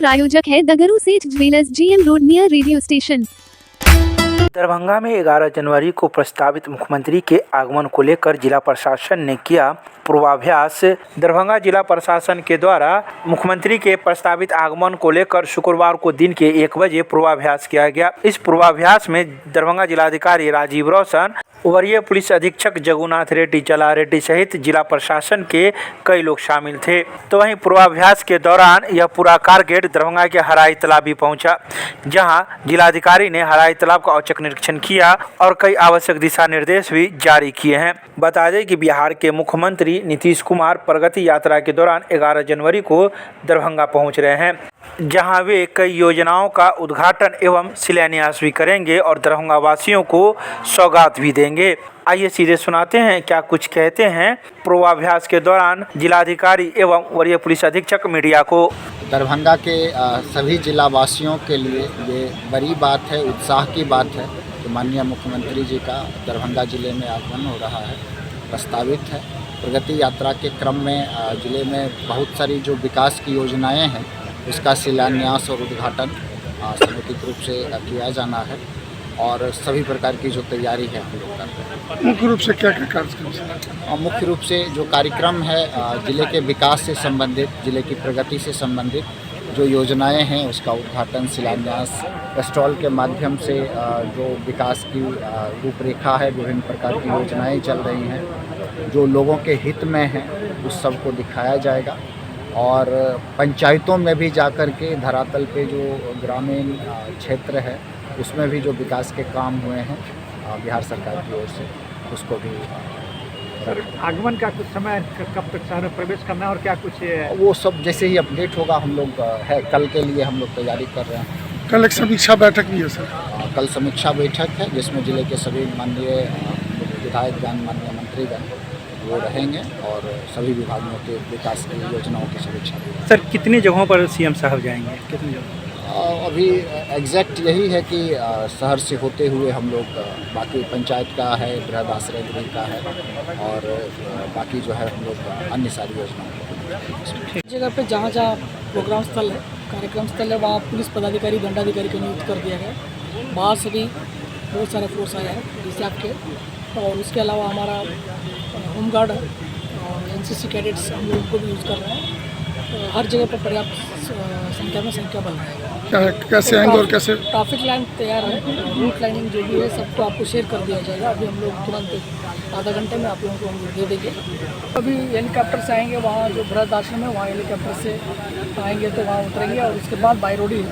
प्रायोजक है दगरू सेठ jewellers, GM road near radio station. Darbhanga में 11 जनवरी को प्रस्तावित मुख्यमंत्री के आगमन को लेकर जिला प्रशासन ने किया पूर्वाभ्यास। दरभंगा जिला प्रशासन के द्वारा मुख्यमंत्री के प्रस्तावित आगमन को लेकर शुक्रवार को दिन के 1 बजे पूर्वाभ्यास किया गया। इस पूर्वाभ्यास में दरभंगा जिलाधिकारी राजीव रोशन, वरीय पुलिस अधीक्षक जगुनाथ रेड्डी, चला रेड्डी सहित जिला प्रशासन के कई लोग शामिल थे। तो वहीं पूर्वाभ्यास के दौरान यह पूरा कारगेट दरभंगा के हराई तालाब भी पहुंचा, जहां जिलाधिकारी ने हराई तालाब का औचक निरीक्षण किया और कई आवश्यक दिशा निर्देश भी जारी किए हैं। बता दें कि बिहार के मुख्यमंत्री नीतीश कुमार प्रगति यात्रा के दौरान 11 जनवरी को दरभंगा पहुंच रहे हैं, जहां वे कई योजनाओं का उद्घाटन एवं शिलान्यास भी करेंगे और दरभंगा वासियों को सौगात भी देंगे। आइए सीधे सुनाते हैं क्या कुछ कहते हैं पूर्वाभ्यास के दौरान जिलाधिकारी एवं वरीय पुलिस अधीक्षक मीडिया को। दरभंगा के सभी जिला वासियों के लिए ये बड़ी बात है, उत्साह की बात है कि माननीय मुख्यमंत्री जी का दरभंगा जिले में आगमन हो रहा है, प्रस्तावित है। प्रगति यात्रा के क्रम में जिले में बहुत सारी जो विकास की योजनाएं हैं उसका शिलान्यास और उद्घाटन समुचित रूप से किया जाना है और सभी प्रकार की जो तैयारी है हम लोग कर रहे हैं। मुख्य रूप से क्या क्या कार्यक्रम? मुख्य रूप से जो कार्यक्रम है जिले के विकास से संबंधित, जिले की प्रगति से संबंधित जो योजनाएं हैं उसका उद्घाटन, शिलान्यास, स्टॉल के माध्यम से जो विकास की रूपरेखा है, विभिन्न प्रकार की योजनाएं चल रही हैं जो लोगों के हित में हैं उस सब को दिखाया जाएगा और पंचायतों में भी जाकर के धरातल पे जो ग्रामीण क्षेत्र है उसमें भी जो विकास के काम हुए हैं बिहार सरकार की ओर से उसको भी। सर, आगमन का कुछ समय कब तक शहर में प्रवेश करना है और क्या कुछ वो सब जैसे ही अपडेट होगा हम लोग है कल के लिए हम लोग तैयारी कर रहे हैं। कल एक समीक्षा बैठक भी है सर? कल समीक्षा बैठक है जिसमें जिले के सभी माननीय विधायकगण, माननीय मंत्रीगण वो रहेंगे और सभी विभागों के विकास की योजनाओं की समीक्षा। सर, कितनी जगहों पर सीएम साहब जाएंगे? कितनी जगह? अभी एग्जैक्ट यही है कि शहर से होते हुए हम लोग बाकी पंचायत का है, बृहद आश्रय गृह का है और बाकी जो है हम लोग अन्य सारी योजनाओं जगह पे जहाँ जहाँ प्रोग्राम स्थल है, कार्यक्रम स्थल है, वहाँ पुलिस पदाधिकारी, दंडाधिकारी को नियुक्त कर दिया गया। बाहर से भी बहुत सारा फोर्स आया है रिजर्व के और उसके अलावा हमारा होमगार्ड और NCC कैडेट्स हम लोग को भी यूज़ कर रहे हैं। तो हर जगह पर पर्याप्त संख्या बन रहा है। कैसे आएंगे और कैसे? ट्रैफिक लाइन तैयार है, रूट लाइनिंग जो भी है सबको आपको शेयर कर दिया जाएगा। अभी हम लोग तुरंत आधा घंटे में आप लोगों को हम दे देंगे। अभी हेलीकॉप्टर से आएंगे, वहाँ जो बृहद आश्रम है वहाँ हेलीकॉप्टर से आएंगे तो वहाँ उतरेंगे और उसके बाद बाई रोड ही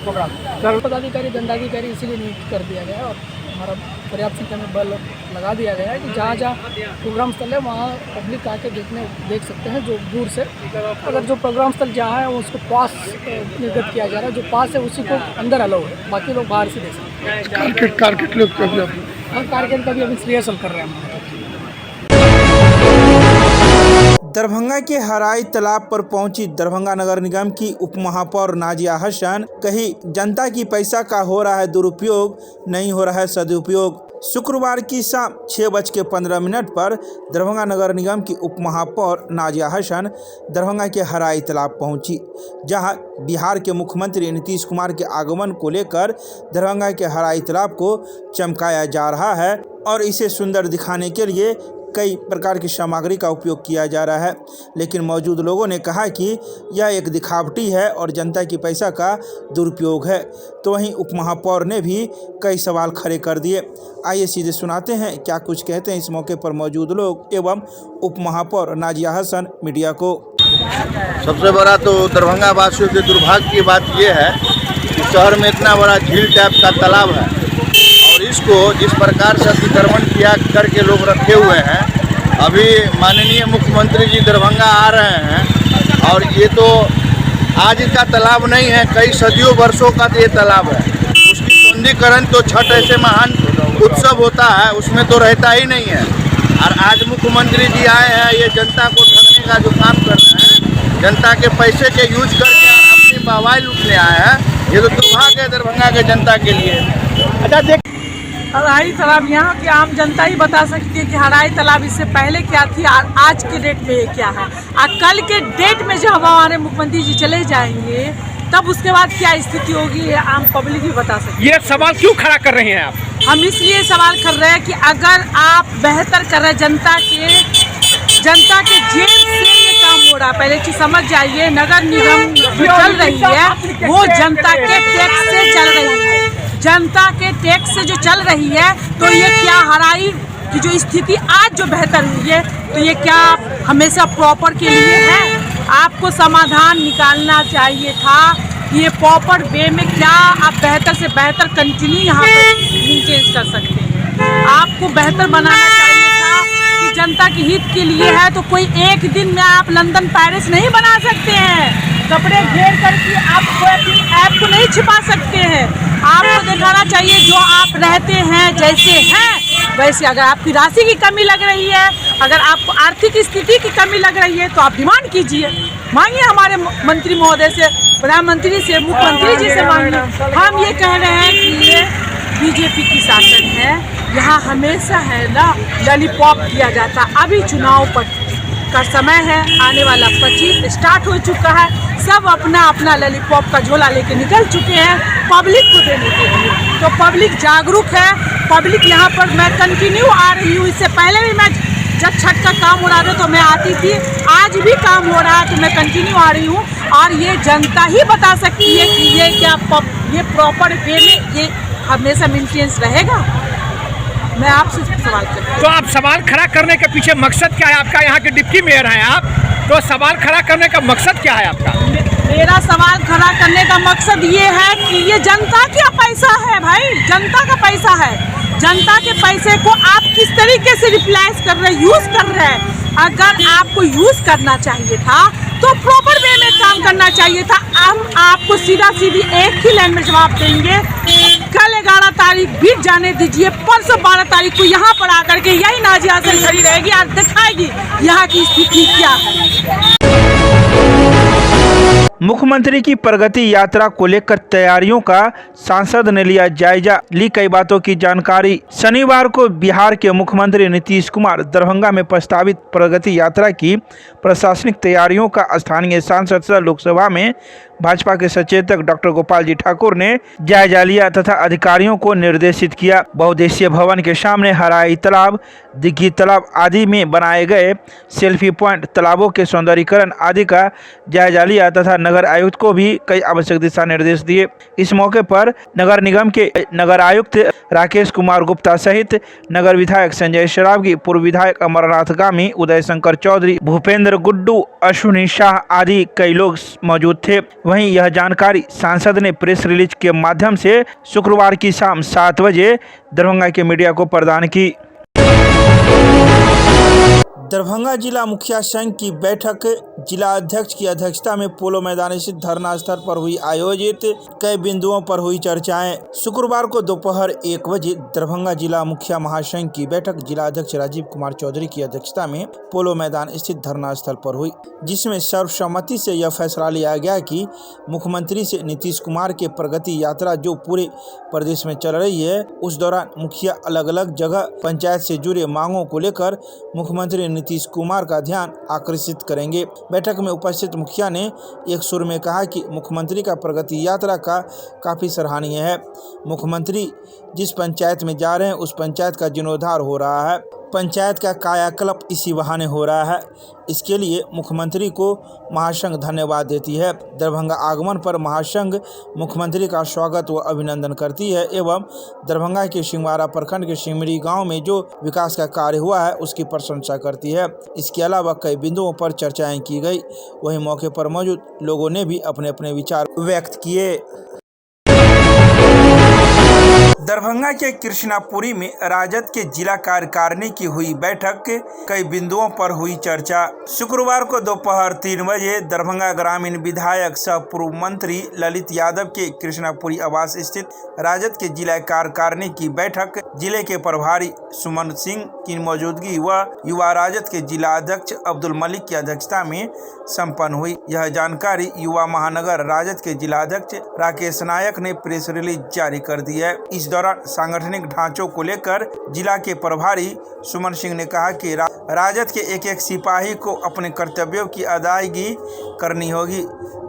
प्रोग्राम। पदाधिकारी, दंडाधिकारी इसीलिए नियुक्त कर दिया गया है और हमारा पर्याप्त संख्या में बल लगा दिया गया है कि जहाँ जहाँ प्रोग्राम स्थल है वहाँ पब्लिक आके देख सकते हैं। जो दूर से अगर जो प्रोग्राम स्थल जहाँ है उसको पास निर्गत किया जा रहा है, जो पास है उसी को अंदर अलाउ है, बाकी लोग बाहर से देख सकते हैं। कारकेट लोग कभी हम कारकेट का भी अभी रिहर्सल कर रहे हैं। दरभंगा के हराई तालाब पर पहुंची दरभंगा नगर निगम की उप महापौर नाजिया हसन, कहीं जनता की पैसा का हो रहा है दुरुपयोग, नहीं हो रहा है सदुपयोग। शुक्रवार की शाम 6:15 पर दरभंगा नगर निगम की उप महापौर नाजिया हसन दरभंगा के हराई तालाब पहुंची, जहां बिहार के मुख्यमंत्री नीतीश कुमार के आगमन को लेकर दरभंगा के हराई तालाब को चमकाया जा रहा है और इसे सुंदर दिखाने के लिए कई प्रकार की सामग्री का उपयोग किया जा रहा है। लेकिन मौजूद लोगों ने कहा कि यह एक दिखावटी है और जनता की पैसा का दुरुपयोग है। तो वहीं उप महापौर ने भी कई सवाल खड़े कर दिए। आइए सीधे सुनाते हैं क्या कुछ कहते हैं इस मौके पर मौजूद लोग एवं उप महापौर नाजिया हसन मीडिया को। सबसे बड़ा तो दरभंगा वासियों के दुर्भाग्य की बात यह है कि शहर में इतना बड़ा झील टाइप का तालाब है और इसको जिस प्रकार से अतिक्रमण किया करके लोग रखे हुए हैं। अभी माननीय मुख्यमंत्री जी दरभंगा आ रहे हैं और ये तो आज का तालाब नहीं है, कई सदियों वर्षों का ये तालाब है। उसकी सौंदर्यीकरण तो छठ ऐसे महान उत्सव होता है उसमें तो रहता ही नहीं है। और आज मुख्यमंत्री जी आए हैं, ये जनता को ठगने का जो काम कर रहे हैं, जनता के पैसे के यूज करके अपनी वाहवाही लूटने आए हैं, ये तो दुर्भाग्य है दरभंगा के जनता के लिए। अच्छा देख, हराई तालाब यहाँ की आम जनता ही बता सकती है कि हराई तालाब इससे पहले क्या थी और आज के डेट में क्या है। और कल के डेट में जब हमारे मुख्यमंत्री जी चले जाएंगे तब उसके बाद क्या स्थिति होगी ये आम पब्लिक भी बता सकती है। ये सवाल क्यों खड़ा कर रहे हैं आप? हम इसलिए सवाल कर रहे हैं कि अगर आप बेहतर कर रहे हैं जनता के जेब से ये काम हो रहा है। पहले चीज समझ जाइए, नगर निगम जो चल रही है वो जनता के टैक्स से चल रही है। जनता के टैक्स से जो चल रही है तो ये क्या हराई की जो स्थिति आज जो बेहतर हुई है तो ये क्या हमेशा प्रॉपर के लिए है? आपको समाधान निकालना चाहिए था कि ये प्रॉपर वे में क्या आप बेहतर से बेहतर कंटिन्यू यहाँ पर मेंटेन कर सकते हैं। आपको बेहतर बनाना चाहिए था कि जनता के हित के लिए है तो कोई एक दिन में आप लंदन पेरिस नहीं बना सकते हैं। कपड़े घेर करके आप अपनी ऐप को नहीं छिपा सकते हैं। आपको दिखाना चाहिए जो आप रहते हैं जैसे हैं वैसे। अगर आपकी राशि की कमी लग रही है, अगर आपको आर्थिक स्थिति की कमी लग रही है तो आप डिमांड कीजिए, मांगिए हमारे मंत्री महोदय से, प्रधानमंत्री से, मुख्यमंत्री जी से मांगिए। हम ये कह रहे हैं कि ये बीजेपी की शासन है, यहाँ हमेशा है ना लॉलीपॉप किया जाता। अभी चुनाव का समय है, आने वाला 25 स्टार्ट हो चुका है, सब अपना अपना लॉलीपॉप का झोला लेके निकल चुके हैं पब्लिक को देने के लिए। तो पब्लिक जागरूक है, पब्लिक यहाँ पर मैं कंटिन्यू आ रही हूँ। इससे पहले भी मैं जब छठ का काम हो रहा था तो मैं आती थी, आज भी काम हो रहा है तो मैं कंटिन्यू आ रही हूँ। और ये जनता ही बता सकती है कि ये क्या ये प्रॉपर वे में ये हमेशा मेंटेनेंस रहेगा। मैं आपसे सवाल करती हूँ। तो आप सवाल खड़ा करने के पीछे मकसद क्या है आपका? यहाँ के डिप्टी मेयर हैं आप, तो सवाल खड़ा करने का मकसद क्या है आपका? मेरा सवाल खड़ा करने का मकसद ये है कि ये जनता का पैसा है भाई, जनता का पैसा है। जनता के पैसे को आप किस तरीके से रिप्लेस कर रहे हैं, यूज कर रहे हैं। अगर आपको यूज करना चाहिए था तो प्रॉपर वे में काम करना चाहिए था। हम आपको सीधा सीधी एक ही लाइन में जवाब देंगे। कल 11 तारीख बीत जाने दीजिए, परसों 12 तारीख को यहाँ पर आकर के यही नाजिया से खड़ी रहेगी और दिखाएगी यहाँ की स्थिति क्या है। मुख्यमंत्री की प्रगति यात्रा को लेकर तैयारियों का सांसद ने लिया जायजा, ली कई बातों की जानकारी। शनिवार को बिहार के मुख्यमंत्री नीतीश कुमार दरभंगा में प्रस्तावित प्रगति यात्रा की प्रशासनिक तैयारियों का स्थानीय सांसद सह लोकसभा में भाजपा के सचेतक डॉक्टर गोपाल जी ठाकुर ने जायजा लिया तथा अधिकारियों को निर्देशित किया। बहुउद्देशीय भवन के सामने हराई तालाब, दिग्गी तालाब आदि में बनाए गए सेल्फी पॉइंट, तालाबों के सौंदर्यीकरण आदि का जायजा लिया तथा नगर आयुक्त को भी कई आवश्यक दिशा निर्देश दिए। इस मौके पर नगर निगम के नगर आयुक्त राकेश कुमार गुप्ता सहित नगर विधायक संजय सरावगी, पूर्व विधायक अमरनाथ गामी, उदय शंकर चौधरी, भूपेंद्र गुड्डू, अश्विनी शाह आदि कई लोग मौजूद थे। वहीं यह जानकारी सांसद ने प्रेस रिलीज के माध्यम से शुक्रवार की शाम 7 बजे दरभंगा के मीडिया को प्रदान की। दरभंगा जिला मुखिया संघ की बैठक जिला अध्यक्ष की अध्यक्षता में पोलो मैदान स्थित धरना स्थल पर हुई आयोजित, कई बिंदुओं पर हुई चर्चाएं। शुक्रवार को दोपहर 1 बजे दरभंगा जिला मुखिया महासंघ की बैठक जिला अध्यक्ष राजीव कुमार चौधरी की अध्यक्षता में पोलो मैदान स्थित धरना स्थल पर हुई, जिसमें सर्वसम्मति से यह फैसला लिया गया कि मुख्यमंत्री से नीतीश कुमार के प्रगति यात्रा जो पूरे प्रदेश में चल रही है, उस दौरान मुखिया अलग अलग जगह पंचायत से जुड़े मांगों को लेकर मुख्यमंत्री नीतीश कुमार का ध्यान आकर्षित करेंगे। बैठक में उपस्थित मुखिया ने एक सुर में कहा कि मुख्यमंत्री का प्रगति यात्रा का काफ़ी सराहनीय है। मुख्यमंत्री जिस पंचायत में जा रहे हैं उस पंचायत का जीर्णोद्धार हो रहा है, पंचायत का कायाकल्प इसी बहाने हो रहा है। इसके लिए मुख्यमंत्री को महासंघ धन्यवाद देती है। दरभंगा आगमन पर महासंघ मुख्यमंत्री का स्वागत व अभिनंदन करती है एवं दरभंगा के सिंहवाड़ा प्रखंड के सिमरी गांव में जो विकास का कार्य हुआ है उसकी प्रशंसा करती है। इसके अलावा कई बिंदुओं पर चर्चाएं की गई। वहीं मौके पर मौजूद लोगों ने भी अपने अपने विचार व्यक्त किए। दरभंगा के कृष्णापुरी में राजद के जिला कार्यकारिणी की हुई बैठक, कई बिंदुओं पर हुई चर्चा। शुक्रवार को दोपहर 3 बजे दरभंगा ग्रामीण विधायक सह पूर्व मंत्री ललित यादव के कृष्णापुरी आवास स्थित राजद के जिला कार्यकारिणी की बैठक जिले के प्रभारी सुमन सिंह की मौजूदगी व युवा राजद के जिला अध्यक्ष अब्दुल मलिक की अध्यक्षता में संपन्न हुई। यह जानकारी युवा महानगर राजद के जिला अध्यक्ष राकेश नायक ने प्रेस रिलीज जारी कर दी है। इस दौरान सांगठनिक ढांचों को लेकर जिला के प्रभारी सुमन सिंह ने कहा कि राजद के एक एक सिपाही को अपने कर्तव्यों की अदायगी करनी होगी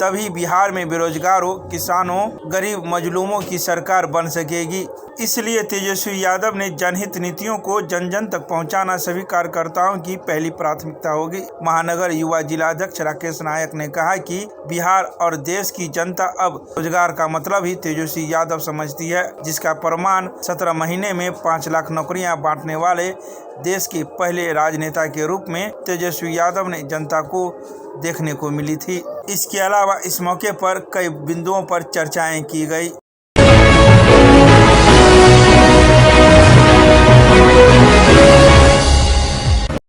तभी बिहार में बेरोजगारों, किसानों, गरीब मजलूमों की सरकार बन सकेगी। इसलिए तेजस्वी यादव ने जनहित नीतियों को जन जन तक पहुंचाना सभी कार्यकर्ताओं की पहली प्राथमिकता होगी। महानगर युवा जिलाध्यक्ष राकेश नायक ने कहा कि बिहार और देश की जनता अब रोजगार का मतलब ही तेजस्वी यादव समझती है, जिसका प्रमाण 17 महीने में 5 लाख नौकरियां बांटने वाले देश के पहले राजनेता के रूप में तेजस्वी यादव ने जनता को देखने को मिली थी। इसके अलावा इस मौके पर कई बिंदुओं पर चर्चाएं की गई।